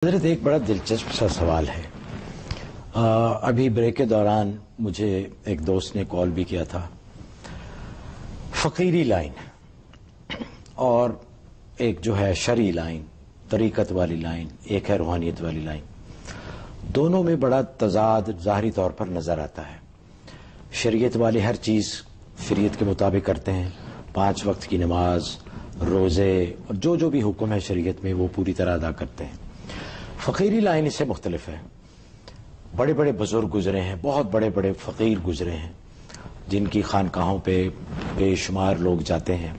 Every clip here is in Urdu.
حضرت ایک بڑا دلچسپ سا سوال ہے۔ ابھی بریک کے دوران مجھے ایک دوست نے کال بھی کیا تھا۔ فقیری لائن اور ایک جو ہے شرعی لائن، طریقت والی لائن، ایک ہے روحانیت والی لائن، دونوں میں بڑا تضاد ظاہری طور پر نظر آتا ہے۔ شریعت والے ہر چیز شریعت کے مطابق کرتے ہیں، 5 وقت کی نماز، روزے اور جو بھی حکم ہے شریعت میں وہ پوری طرح ادا کرتے ہیں۔ فقیری لائن اس سے مختلف ہے۔ بڑے بڑے بزرگ گزرے ہیں، بہت بڑے بڑے فقیر گزرے ہیں، جن کی خانقاہوں پہ بے شمار لوگ جاتے ہیں۔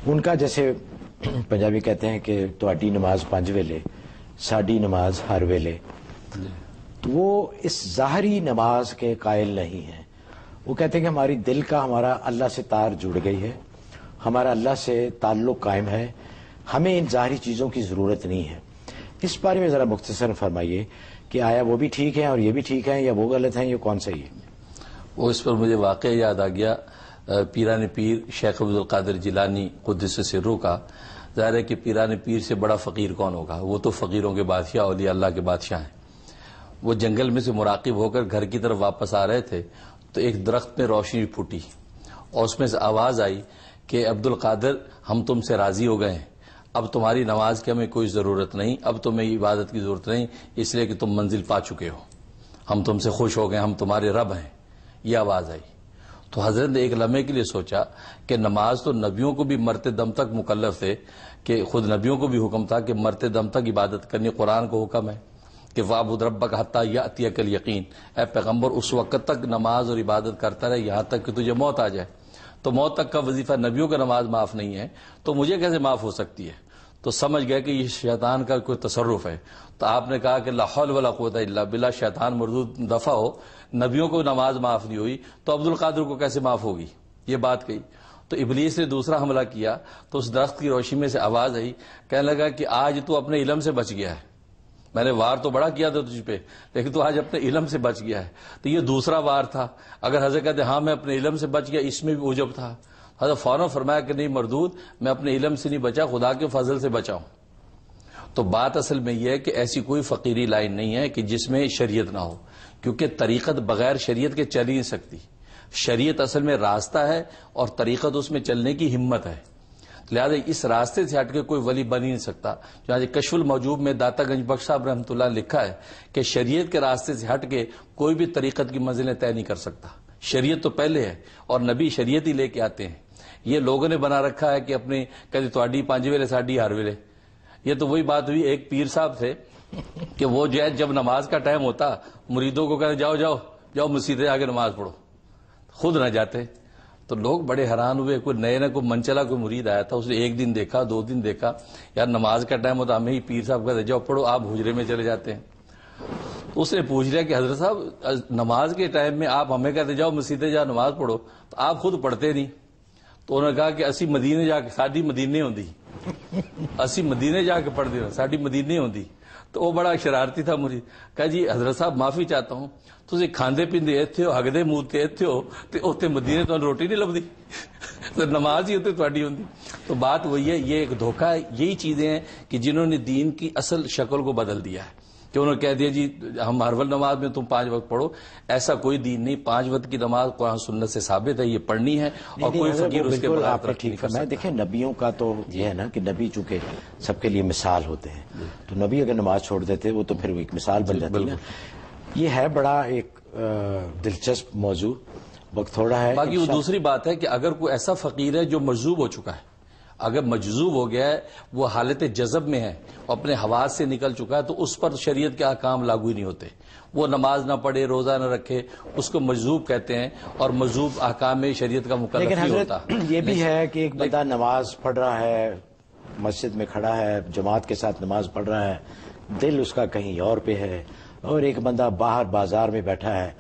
ان کا جیسے پنجابی کہتے ہیں کہ تواڈی نماز 5 ویلے، ساڈی نماز ہر ویلے، تو وہ اس ظاہری نماز کے قائل نہیں ہیں۔ وہ کہتے ہیں کہ ہماری دل کا ہمارا اللہ سے تار جڑ گئی ہے، ہمارا اللہ سے تعلق قائم ہے، ہمیں ان ظاہری چیزوں کی ضرورت نہیں ہے۔ اس بارے میں ذرا مختصر فرمائیے کہ آیا وہ بھی ٹھیک ہیں اور یہ بھی ٹھیک ہیں، یا وہ غلط ہیں، یا کون صحیح ہے؟ وہ اس پر مجھے واقعہ یاد آ گیا پیران پیر شیخ عبدالقادر جیلانی قدس سرہ کا۔ ظاہر ہے کہ پیران پیر سے بڑا فقیر کون ہوگا، وہ تو فقیروں کے بادشاہ، اولیاء اللہ کے بادشاہ ہیں۔ وہ جنگل میں سے مراقب ہو کر گھر کی طرف واپس آ رہے تھے تو ایک درخت میں روشنی پھوٹی اور اس میں سے آواز آئی کہ عبدالقادر ہم تم سے راضی ہو گئے ہیں، اب تمہاری نماز کی ہمیں کوئی ضرورت نہیں، اب تمہیں عبادت کی ضرورت نہیں، اس لیے کہ تم منزل پا چکے ہو، ہم تم سے خوش ہو گئے، ہم تمہارے رب ہیں۔ یہ آواز آئی تو حضرت نے ایک لمحے کے لیے سوچا کہ نماز تو نبیوں کو بھی مرتے دم تک مکلف تھے، کہ خود نبیوں کو بھی حکم تھا کہ مرتے دم تک عبادت کرنی، قرآن کو حکم ہے کہ وَاعْبُدْ رَبَّكَ حَتَّىٰ يَأْتِيَكَ الْيَقِينُ، اے پیغمبر اس وقت تک نماز اور عبادت کرتا رہے یہاں تک کہ تجھے موت آ جائے۔ تو موت تک کا وظیفہ نبیوں کا نماز معاف نہیں ہے تو مجھے کیسے معاف ہو سکتی ہے؟ تو سمجھ گئے کہ یہ شیطان کا کوئی تصرف ہے۔ تو آپ نے کہا کہ لا حول ولا قوت الا باللہ، شیطان مردود دفع ہو، نبیوں کو نماز معاف نہیں ہوئی تو عبدالقادر کو کیسے معاف ہوگی؟ یہ بات کہی تو ابلیس نے دوسرا حملہ کیا تو اس درخت کی روشنی میں سے آواز آئی، کہنے لگا کہ آج تو اپنے علم سے بچ گیا ہے، میں نے وار تو بڑا کیا تھا تجھ پہ لیکن تو آج اپنے علم سے بچ گیا ہے۔ تو یہ دوسرا وار تھا۔ اگر حضرت کہتے ہاں میں اپنے علم سے بچ گیا، اس میں بھی عجب تھا۔ حضرت فوراً فرمایا کہ نہیں مردود، میں اپنے علم سے نہیں بچا، خدا کے فضل سے بچا ہوں۔ تو بات اصل میں یہ ہے کہ ایسی کوئی فقیری لائن نہیں ہے کہ جس میں شریعت نہ ہو، کیونکہ طریقت بغیر شریعت کے چل ہی نہیں سکتی۔ شریعت اصل میں راستہ ہے اور طریقت اس میں چلنے کی ہمت ہے، لہذا اس راستے سے ہٹ کے کوئی ولی بن ہی نہیں سکتا۔ چنانچہ کشف الموجوب میں داتا گنج بخش صاحب رحمۃ اللہ نے لکھا ہے کہ شریعت کے راستے سے ہٹ کے کوئی بھی طریقت کی منزلیں طے نہیں کر سکتا۔ شریعت تو پہلے ہے اور نبی شریعت ہی لے کے آتے ہیں۔ یہ لوگوں نے بنا رکھا ہے کہ اپنی کہتے تواڈی 5 ویلے ساڈی ہر ویلے۔ یہ تو وہی بات ہوئی، ایک پیر صاحب تھے کہ وہ جو ہے جب نماز کا ٹائم ہوتا مریدوں کو کہتے جاؤ جاؤ جاؤ مسجد آ کے نماز پڑھو، خود نہ جاتے۔ تو لوگ بڑے حیران ہوئے، کوئی نئے کوئی منچلا کوئی مرید آیا تھا، اس نے 1 دن دیکھا، 2 دن دیکھا، یار نماز کا ٹائم ہوتا ہمیں ہی پیر صاحب کہتے جاؤ پڑھو، آپ حجرے میں چلے جاتے ہیں۔ تو اس نے پوچھ لیا کہ حضرت صاحب نماز کے ٹائم میں آپ ہمیں کہتے جاؤ مسجد جا نماز پڑھو تو آپ خود پڑھتے نہیں؟ تو انہوں نے کہا کہ اسی مدینے جا کے ساڈی مدینے ہوندی، اسی مدینے جا کے پڑھ دینا، ساڈی مدینے ہوندی۔ تو وہ بڑا شرارتی تھا مرید، کہا جی حضرت صاحب معافی چاہتا ہوں، تسی کھاندے پیندے ایتھے ہو، ہگدے مودتے ایتھے ہو تے اوتے مدینے تو روٹی نہیں لبدی، تو نماز ہی ہوتے تواڈی ہوندی۔ تو بات وہی ہے، یہ ایک دھوکہ ہے۔ یہی چیزیں ہیں کہ جنہوں نے دین کی اصل شکل کو بدل دیا ہے، کہ انہوں نے کہہ دیا جی ہم ہر وقت نماز میں تم 5 وقت پڑھو۔ ایسا کوئی دین نہیں، 5 وقت کی نماز قرآن سنت سے ثابت ہے، یہ پڑھنی ہے اور کوئی فقیر اس کے بغیر آپ نے ٹھیک فرمایا۔ دیکھیں نبیوں کا تو یہ ہے نا کہ نبی چونکہ سب کے لیے مثال ہوتے ہیں، تو نبی اگر نماز چھوڑ دیتے وہ تو پھر وہ ایک مثال بن جاتی نا۔ یہ ہے بڑا ایک دلچسپ موضوع، وقت تھوڑا ہے۔ باقی وہ دوسری بات ہے کہ اگر کوئی ایسا فقیر ہے جو مجذوب ہو چکا ہے، اگر مجذوب ہو گیا ہے، وہ حالت جذب میں ہے، اپنے حواس سے نکل چکا ہے، تو اس پر شریعت کے احکام لاگو ہی نہیں ہوتے۔ وہ نماز نہ پڑھے، روزہ نہ رکھے، اس کو مجذوب کہتے ہیں، اور مجذوب احکام میں شریعت کا مکلف نہیں ہوتا۔ یہ بھی ہے کہ ایک بندہ نماز پڑھ رہا ہے، مسجد میں کھڑا ہے، جماعت کے ساتھ نماز پڑھ رہا ہے، دل اس کا کہیں اور پہ ہے، اور ایک بندہ باہر بازار میں بیٹھا ہے،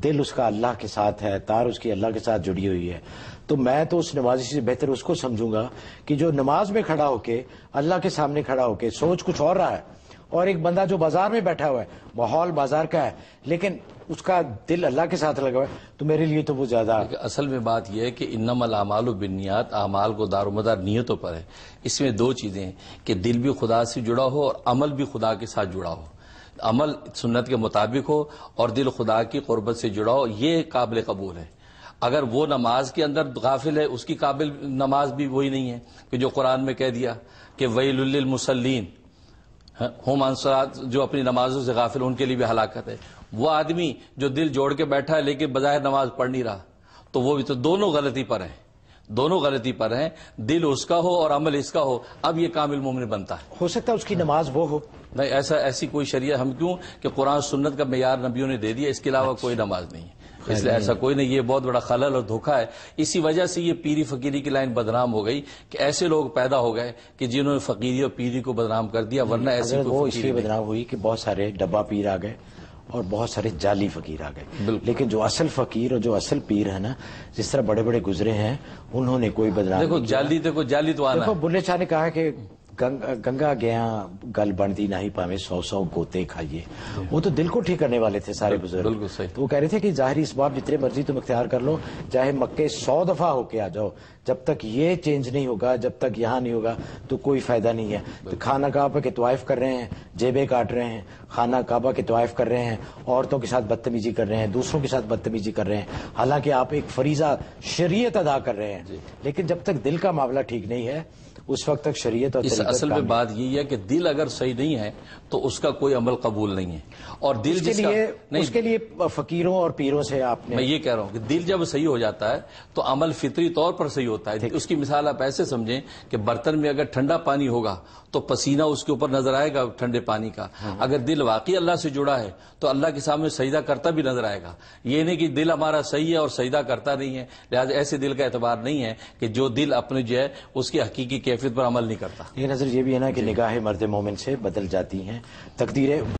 دل اس کا اللہ کے ساتھ ہے، تار اس کی اللہ کے ساتھ جڑی ہوئی ہے۔ تو میں تو اس نمازی سے بہتر اس کو سمجھوں گا کہ جو نماز میں کھڑا ہو کے اللہ کے سامنے کھڑا ہو کے سوچ کچھ اور رہا ہے، اور ایک بندہ جو بازار میں بیٹھا ہوا ہے، ماحول بازار کا ہے لیکن اس کا دل اللہ کے ساتھ لگا ہوا ہے، تو میرے لیے تو وہ زیادہ اصل میں بات یہ ہے کہ انما الاعمال بالنیات، اعمال کو دار و مدار نیتوں پر ہے. اس میں دو چیزیں ہیں کہ دل بھی خدا سے جڑا ہو اور عمل بھی خدا کے ساتھ جڑا ہو. عمل سنت کے مطابق ہو اور دل خدا کی قربت سے جڑا ہو، یہ قابل قبول ہے. اگر وہ نماز کے اندر غافل ہے، اس کی قابل نماز بھی وہی نہیں ہے کہ جو قرآن میں کہہ دیا کہ ویل للمصلین ہم عن الصلاۃ، جو اپنی نمازوں سے غافل ان کے لیے بھی ہلاکت ہے. وہ آدمی جو دل جوڑ کے بیٹھا ہے لیکن بظاہر نماز پڑھ نہیں رہا، تو وہ بھی تو دونوں غلطی پر ہیں، دونوں غلطی پر ہیں. دل اس کا ہو اور عمل اس کا ہو، اب یہ کامل مومن بنتا ہے. ہو سکتا ہے اس کی نماز وہ ہو. نہیں، ایسی کوئی شریعت ہم کیوں کہ قرآن سنت کا معیار نبیوں نے دے دیا، اس کے علاوہ کوئی نماز نہیں ہے. اس لیے ایسا کوئی نہیں. یہ بہت بڑا خلل اور دھوکہ ہے. اسی وجہ سے یہ پیری فقیری کی لائن بدنام ہو گئی کہ ایسے لوگ پیدا ہو گئے کہ جنہوں نے فقیری اور پیری کو بدنام کر دیا، ورنہ ایسی وہ کوئی اس لیے بدنام ہوئی کہ بہت سارے ڈبہ پیر آ گئے اور بہت سارے جعلی فقیر آ گئے. لیکن جو اصل فقیر اور جو اصل پیر ہے نا، جس طرح بڑے بڑے گزرے ہیں، انہوں نے کوئی بدنام دیکھو جعلی تو آنا دیکھو بلے شاہ نے کہا کہ گنگا گیا گل بنتی نہ ہی پاوے 100 گوتے کھائیے. وہ تو دل کو ٹھیک کرنے والے تھے سارے بزرگ. بالکل صحیح. تو وہ کہہ رہے تھے کہ ظاہری اسباب جتنے مرضی تم اختیار کر لو، چاہے مکے 100 دفعہ ہو کے آ جاؤ، جب تک یہ چینج نہیں ہوگا، جب تک یہاں نہیں ہوگا تو کوئی فائدہ نہیں ہے. تو خانہ کعبہ کے طواف کر رہے ہیں، جیبیں کاٹ رہے ہیں، خانہ کعبہ کے طواف کر رہے ہیں، عورتوں کے ساتھ بدتمیزی کر رہے ہیں، دوسروں کے ساتھ بدتمیزی کر رہے ہیں، حالانکہ آپ ایک فریضہ شریعت ادا کر رہے ہیں. لیکن جب تک دل کا معاملہ ٹھیک نہیں ہے اس وقت تک شریعت اور اس اصل میں بات یہی ہے کہ دل اگر صحیح نہیں ہے تو اس کا کوئی عمل قبول نہیں ہے. اور دل اس کے لیے فقیروں اور پیروں سے آپ نے، میں یہ کہہ رہا ہوں کہ دل جب صحیح ہو جاتا ہے تو عمل فطری طور پر صحیح ہوتا ہے. اس کی مثال آپ ایسے سمجھیں کہ برتن میں اگر ٹھنڈا پانی ہوگا تو پسینہ اس کے اوپر نظر آئے گا ٹھنڈے پانی کا. اگر دل واقعی اللہ سے جڑا ہے تو اللہ کے سامنے سجدہ کرتا بھی نظر آئے گا. یہ نہیں کہ دل ہمارا صحیح ہے اور سجدہ کرتا نہیں ہے، لہٰذا ایسے دل کا اعتبار نہیں ہے کہ جو دل اپنے جو ہے اس کی حقیقی کیفیت پر عمل نہیں کرتا. یہ نظر یہ بھی ہے نا کہ نگاہ مرد مومن سے بدل جاتی ہیں تقدیریں.